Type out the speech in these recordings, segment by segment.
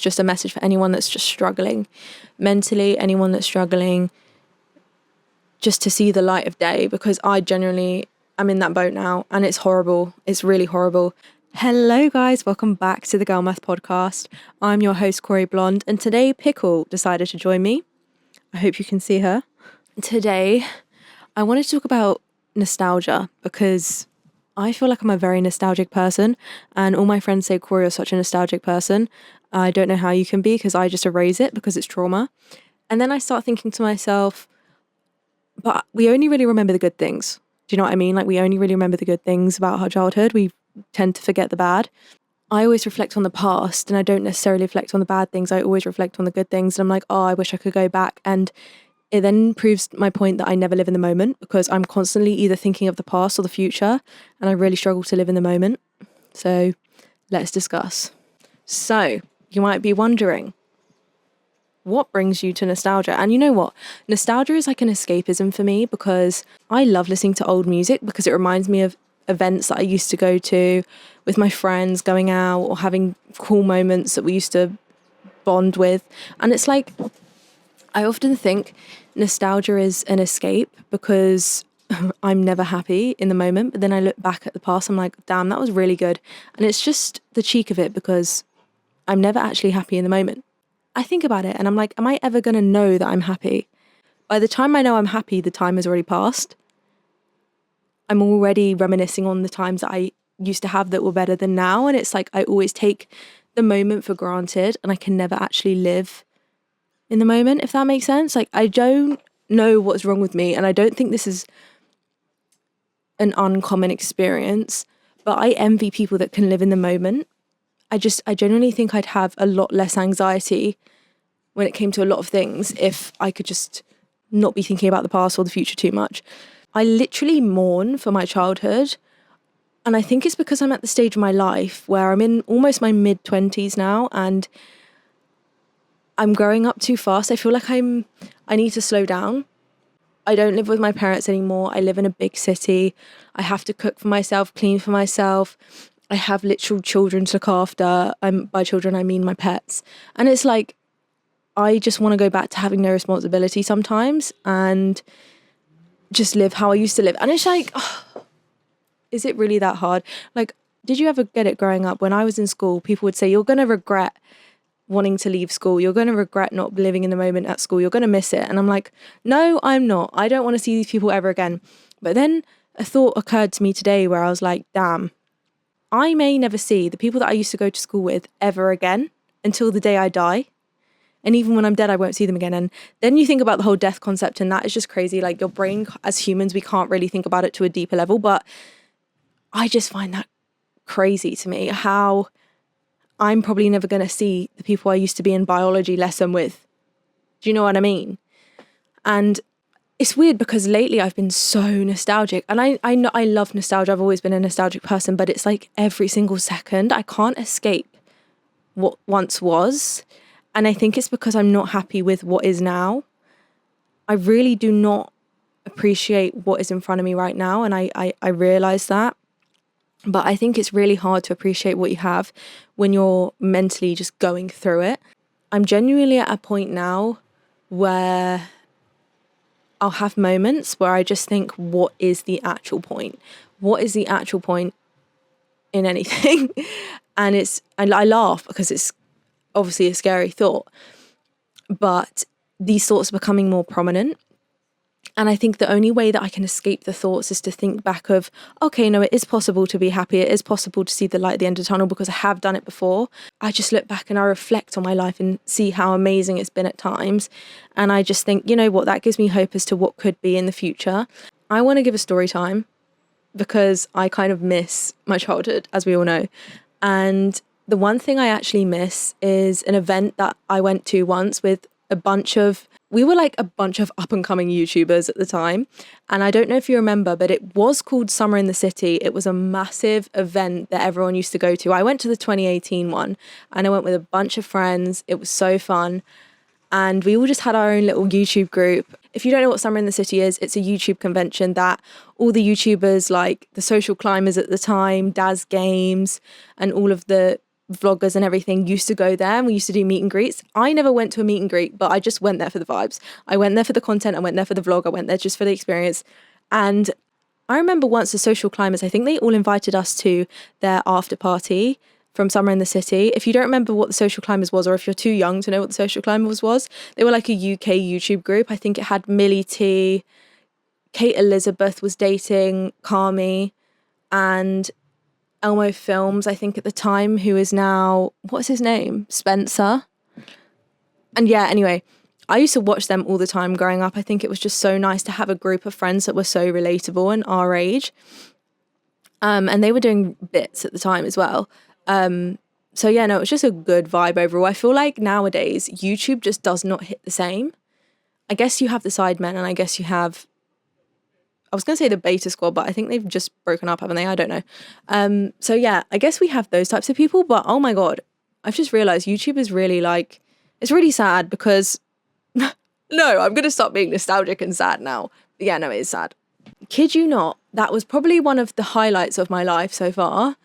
just a message for anyone that's just struggling mentally, anyone that's struggling just to see the light of day, because I genuinely am in that boat now and it's horrible. It's really horrible. Hello guys, welcome back to the Girl Math podcast. I'm your host Corey Blonde, and today Pickle decided to join me. I hope you can see her. Today I wanted to talk about nostalgia because I feel like I'm a very nostalgic person, and all my friends say, Corey, you're such a nostalgic person. I don't know how you can be, because I just erase it because it's trauma. And then I start thinking to myself, but we only really remember the good things. Do you know what I mean? Like, we only really remember the good things about our childhood. We tend to forget the bad. I always reflect on the past, and I don't necessarily reflect on the bad things. I always reflect on the good things. And I'm like, oh, I wish I could go back. And it then proves my point that I never live in the moment, because I'm constantly either thinking of the past or the future, and I really struggle to live in the moment. So let's discuss. So you might be wondering, what brings you to nostalgia? And you know what? Nostalgia is like an escapism for me, because I love listening to old music because it reminds me of events that I used to go to with my friends, going out or having cool moments that we used to bond with. And it's like, I often think nostalgia is an escape because I'm never happy in the moment. But then I look back at the past, I'm like, damn, that was really good. And it's just the cheek of it, because I'm never actually happy in the moment. I think about it and I'm like, am I ever going to know that I'm happy? By the time I know I'm happy, the time has already passed. I'm already reminiscing on the times that I used to have that were better than now. And it's like, I always take the moment for granted and I can never actually live in the moment, if that makes sense. Like, I don't know what's wrong with me, and I don't think this is an uncommon experience, but I envy people that can live in the moment. I genuinely think I'd have a lot less anxiety when it came to a lot of things if I could just not be thinking about the past or the future too much. I literally mourn for my childhood, and I think it's because I'm at the stage of my life where I'm in almost my mid-20s now, and I'm growing up too fast. I feel like I need to slow down. I don't live with my parents anymore. I live in a big city. I have to cook for myself, clean for myself. I have literal children to look after. By children, I mean my pets. And it's like, I just want to go back to having no responsibility sometimes and just live how I used to live. And it's like, oh, is it really that hard? Like, did you ever get it growing up? When I was in school, people would say, you're going to regret wanting to leave school. You're going to regret not living in the moment at school. You're going to miss it. And I'm like, no, I'm not. I don't want to see these people ever again. But then a thought occurred to me today where I was like, damn, I may never see the people that I used to go to school with ever again until the day I die. And even when I'm dead, I won't see them again. And then you think about the whole death concept, and that is just crazy. Like, your brain, as humans, we can't really think about it to a deeper level. But I just find that crazy to me, how I'm probably never going to see the people I used to be in biology lesson with. Do you know what I mean? And it's weird because lately I've been so nostalgic, and I know I love nostalgia. I've always been a nostalgic person, but it's like every single second I can't escape what once was. And I think it's because I'm not happy with what is now. I really do not appreciate what is in front of me right now, and I realize that. But I think it's really hard to appreciate what you have when you're mentally just going through it. I'm genuinely at a point now where I'll have moments where I just think, what is the actual point? What is the actual point in anything? And I laugh because it's obviously a scary thought, but these thoughts are becoming more prominent. And I think the only way that I can escape the thoughts is to think back of, okay, no, it is possible to be happy. It is possible to see the light at the end of the tunnel, because I have done it before. I just look back and I reflect on my life and see how amazing it's been at times. And I just think, you know what, that gives me hope as to what could be in the future. I want to give a story time because I kind of miss my childhood, as we all know. And the one thing I actually miss is an event that I went to once with we were like a bunch of up and coming YouTubers at the time. And I don't know if you remember, but it was called Summer in the City. It was a massive event that everyone used to go to. I went to the 2018 one, and I went with a bunch of friends. It was so fun. And we all just had our own little YouTube group. If you don't know what Summer in the City is, it's a YouTube convention that all the YouTubers, like the Social Climbers at the time, Daz Games, and all of the vloggers and everything used to go there, and we used to do meet and greets. I never went to a meet and greet, but I just went there for the vibes. I went there for the content. I went there for the vlog. I went there just for the experience. And I remember once the Social Climbers, I think they all invited us to their after party from somewhere in the city. If you don't remember what the Social Climbers was, or if you're too young to know what the Social Climbers was, they were like a UK YouTube group. I think it had Millie T, Kate Elizabeth was dating Carmi, and Elmo Films, I think at the time, who is now, what's his name? Spencer. And yeah, anyway, I used to watch them all the time growing up. I think it was just so nice to have a group of friends that were so relatable and our age. And they were doing bits at the time as well. So yeah, no, it was just a good vibe overall. I feel like nowadays YouTube just does not hit the same. I guess you have the Sidemen, and I guess you have, I was going to say the Beta Squad, but I think they've just broken up, haven't they? I don't know. So yeah, I guess we have those types of people, but oh my God, I've just realized YouTube is really like, it's really sad because, no, I'm going to stop being nostalgic and sad now. Yeah, no, it is sad. Kid you not, that was probably one of the highlights of my life so far.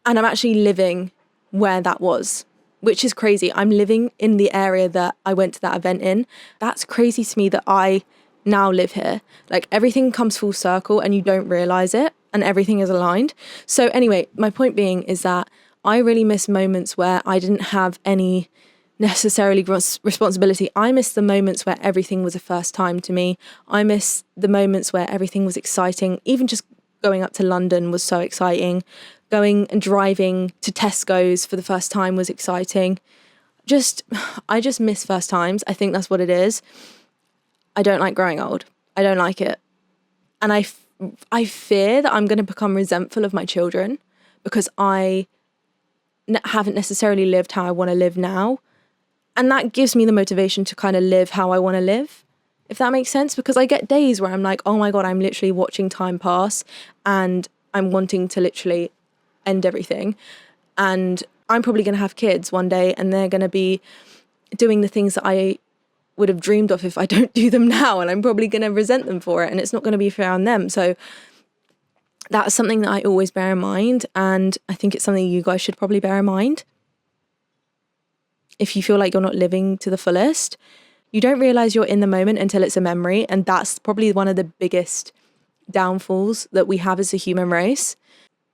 And I'm actually living where that was, which is crazy. I'm living in the area that I went to that event in. That's crazy to me that I now live here. Like, everything comes full circle and you don't realize it, and everything is aligned. So anyway, my point being is that I really miss moments where I didn't have any necessarily responsibility. I miss the moments where everything was a first time to me. I miss the moments where everything was exciting. Even just going up to London was so exciting. Going and driving to Tesco's for the first time was exciting. I just miss first times. I think that's what it is. I don't like growing old. I don't like it. And I fear that I'm going to become resentful of my children because I haven't necessarily lived how I want to live now. And that gives me the motivation to kind of live how I want to live, if that makes sense. Because I get days where I'm like, oh my God, I'm literally watching time pass and I'm wanting to literally end everything. And I'm probably going to have kids one day and they're going to be doing the things that I would have dreamed of if I don't do them now, and I'm probably going to resent them for it, and it's not going to be fair on them. So that's something that I always bear in mind, and I think it's something you guys should probably bear in mind. If you feel like you're not living to the fullest, you don't realize you're in the moment until it's a memory, and that's probably one of the biggest downfalls that we have as a human race.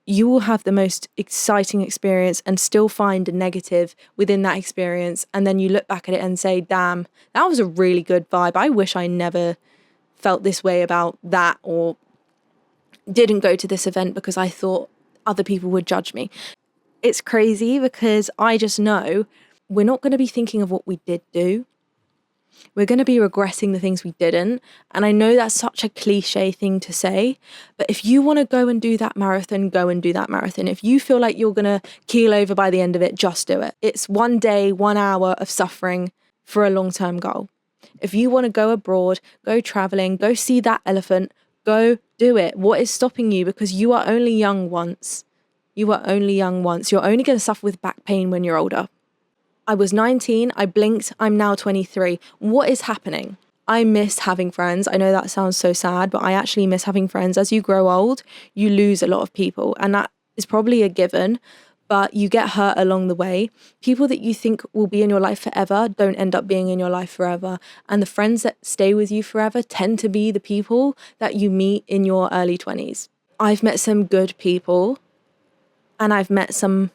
You will have the most exciting experience and still find a negative within that experience. And then you look back at it and say, damn, that was a really good vibe. I wish I never felt this way about that, or didn't go to this event because I thought other people would judge me. It's crazy because I just know we're not going to be thinking of what we did do. We're going to be regretting the things we didn't. And I know that's such a cliche thing to say, but if you want to go and do that marathon, go and do that marathon. If you feel like you're going to keel over by the end of it, just do it. It's 1 day, 1 hour of suffering for a long-term goal. If you want to go abroad, go traveling, go see that elephant, go do it. What is stopping you? Because you are only young once. You are only young once. You're only going to suffer with back pain when you're older. I was 19, I blinked, I'm now 23. What is happening? I miss having friends. I know that sounds so sad, but I actually miss having friends. As you grow old, you lose a lot of people, and that is probably a given, but you get hurt along the way. People that you think will be in your life forever don't end up being in your life forever. And the friends that stay with you forever tend to be the people that you meet in your early 20s. I've met some good people, and I've met some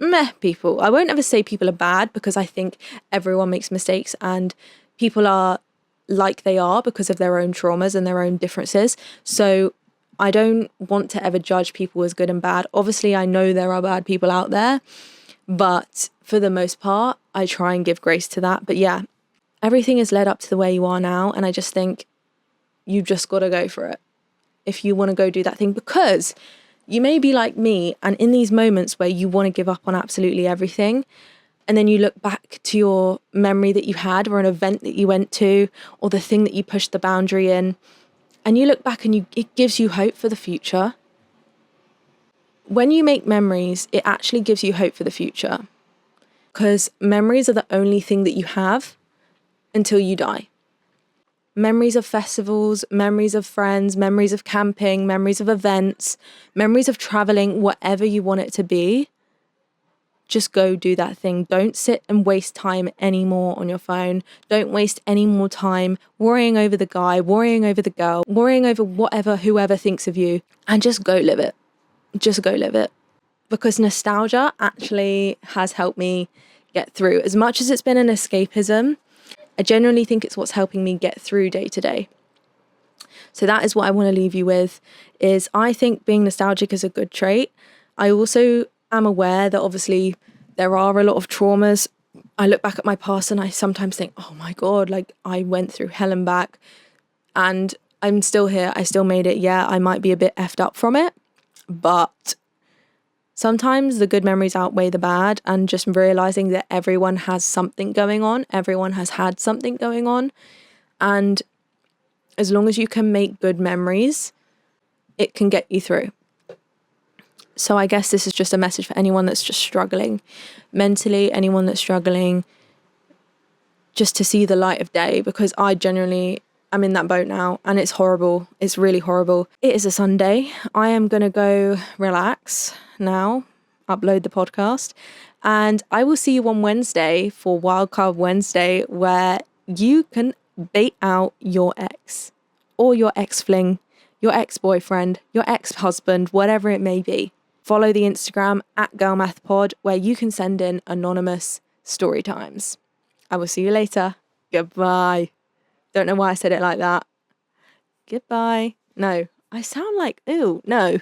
meh people. I won't ever say people are bad, because I think everyone makes mistakes and people are like they are because of their own traumas and their own differences. So I don't want to ever judge people as good and bad. Obviously, I know there are bad people out there, but for the most part, I try and give grace to that. But yeah, everything is led up to the way you are now. And I just think you just got to go for it if you want to go do that thing, because you may be like me, and in these moments where you want to give up on absolutely everything, and then you look back to your memory that you had, or an event that you went to, or the thing that you pushed the boundary in, and you look back and it gives you hope for the future. When you make memories, it actually gives you hope for the future, because memories are the only thing that you have until you die. memories of festivals, memories of friends, memories of camping, memories of events, memories of traveling, whatever you want it to be. Just go do that thing. Don't sit and waste time anymore on your phone. Don't waste any more time worrying over the guy, worrying over the girl, worrying over whoever thinks of you, and just go live it. Just go live it. Because nostalgia actually has helped me get through. As much as it's been an escapism, I genuinely think it's what's helping me get through day to day. So that is what I want to leave you with, is I think being nostalgic is a good trait. I also am aware that obviously there are a lot of traumas. I look back at my past and I sometimes think, oh my God, like I went through hell and back and I'm still here. I still made it. Yeah, I might be a bit effed up from it, but sometimes the good memories outweigh the bad, and just realizing that everyone has something going on. Everyone has had something going on. And as long as you can make good memories, it can get you through. So I guess this is just a message for anyone that's just struggling mentally, anyone that's struggling just to see the light of day, because I genuinely am in that boat now and it's horrible. It's really horrible. It is a Sunday. I am going to go relax now, upload the podcast, and I will see you on Wednesday for Wildcard Wednesday, where you can bait out your ex or your ex-fling, your ex-boyfriend, your ex-husband, whatever it may be. Follow the Instagram @girlmathpod, where you can send in anonymous story times. I will see you later. Goodbye. Don't know why I said it like that. Goodbye. No, I sound like, ew, no.